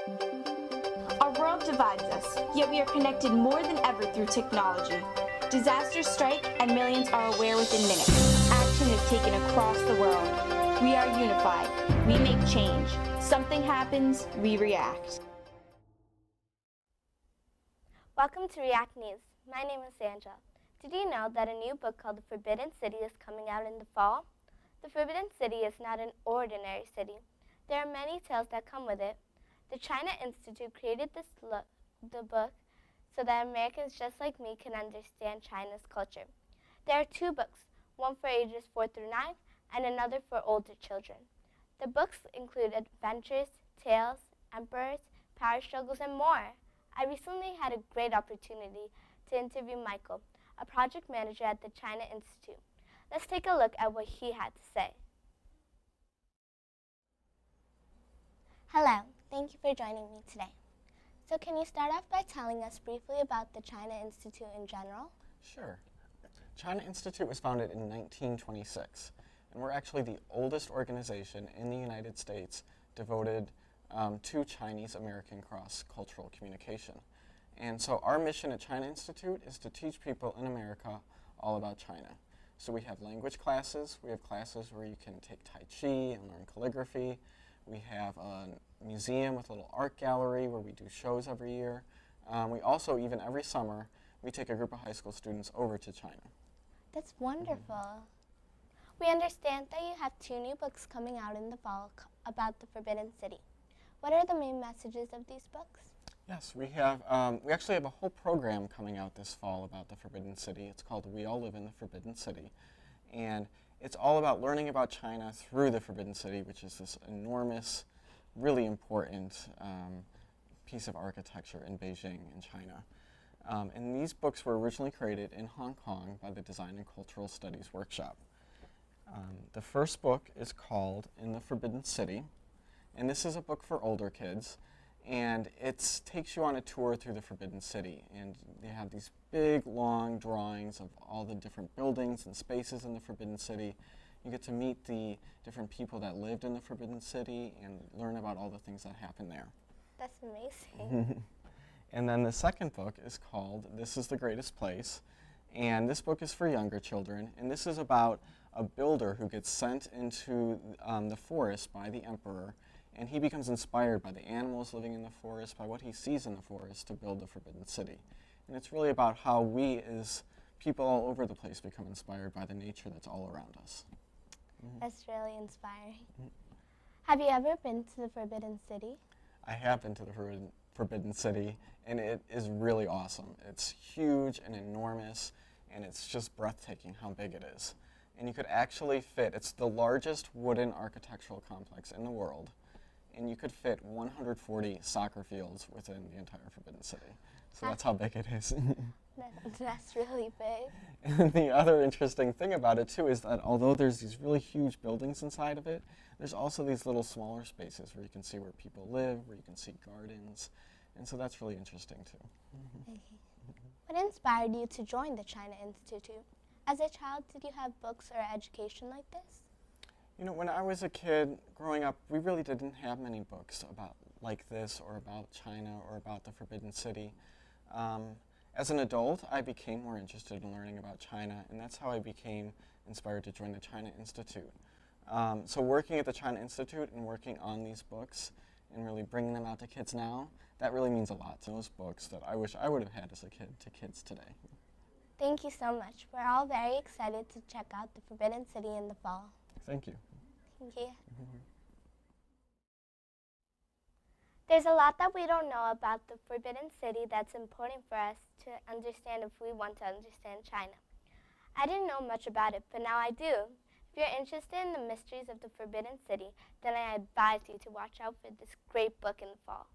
Our world divides us, yet we are connected more than ever through technology. Disasters strike and millions are aware within minutes. Action is taken across the world. We are unified. We make change. Something happens, we react. Welcome to React News. My name is Sandra. Did you know that a new book called The Forbidden City is coming out in the fall? The Forbidden City is not an ordinary city. There are many tales that come with it. The China Institute created the book so that Americans just like me can understand China's culture. There are two books, one for ages 4 through 9 and another for older children. The books include adventures, tales, emperors, power struggles, and more. I recently had a great opportunity to interview Michael, a project manager at the China Institute. Let's take a look at what he had to say. Hello, thank you for joining me today. So can you start off by telling us briefly about the China Institute in general? Sure. China Institute was founded in 1926, and we're actually the oldest organization in the United States devoted to Chinese-American cross-cultural communication. And so our mission at China Institute is to teach people in America all about China. So we have language classes, we have classes where you can take Tai Chi and learn calligraphy. We have a museum with a little art gallery where we do shows every year. We also, even every summer, we take a group of high school students over to China. That's wonderful. We understand that you have two new books coming out in the fall about the Forbidden City. What are the main messages of these books? Yes, we actually have a whole program coming out this fall about the Forbidden City. It's called We All Live in the Forbidden City. And it's all about learning about China through the Forbidden City, which is this enormous, really important piece of architecture in Beijing in China. And these books were originally created in Hong Kong by the Design and Cultural Studies Workshop. The first book is called In the Forbidden City, and this is a book for older kids. And it takes you on a tour through the Forbidden City. And they have these big, long drawings of all the different buildings and spaces in the Forbidden City. You get to meet the different people that lived in the Forbidden City and learn about all the things that happened there. That's amazing. And then the second book is called This is the Greatest Place. And this book is for younger children. And this is about a builder who gets sent into the forest by the emperor. And he becomes inspired by the animals living in the forest, by what he sees in the forest to build the Forbidden City. And it's really about how we as people all over the place become inspired by the nature that's all around us. That's really inspiring. Have you ever been to the Forbidden City? I have been to the Forbidden City, and it is really awesome. It's huge and enormous, and it's just breathtaking how big it is. And you could actually fit, it's the largest wooden architectural complex in the world. And you could fit 140 soccer fields within the entire Forbidden City. So that's how big it is. That's really big. And the other interesting thing about it, too, is that although there's these really huge buildings inside of it, there's also these little smaller spaces where you can see where people live, where you can see gardens. And so that's really interesting, too. Okay. What inspired you to join the China Institute? As a child, did you have books or education like this? You know, when I was a kid growing up, we really didn't have many books like this or about China or about the Forbidden City. As an adult, I became more interested in learning about China, and that's how I became inspired to join the China Institute. So working at the China Institute and working on these books and really bringing them out to kids now, that really means a lot to those books that I wish I would have had as a kid to kids today. Thank you so much. We're all very excited to check out the Forbidden City in the fall. Thank you. Thank you. There's a lot that we don't know about the Forbidden City that's important for us to understand if we want to understand China. I didn't know much about it, but now I do. If you're interested in the mysteries of the Forbidden City, then I advise you to watch out for this great book in the fall.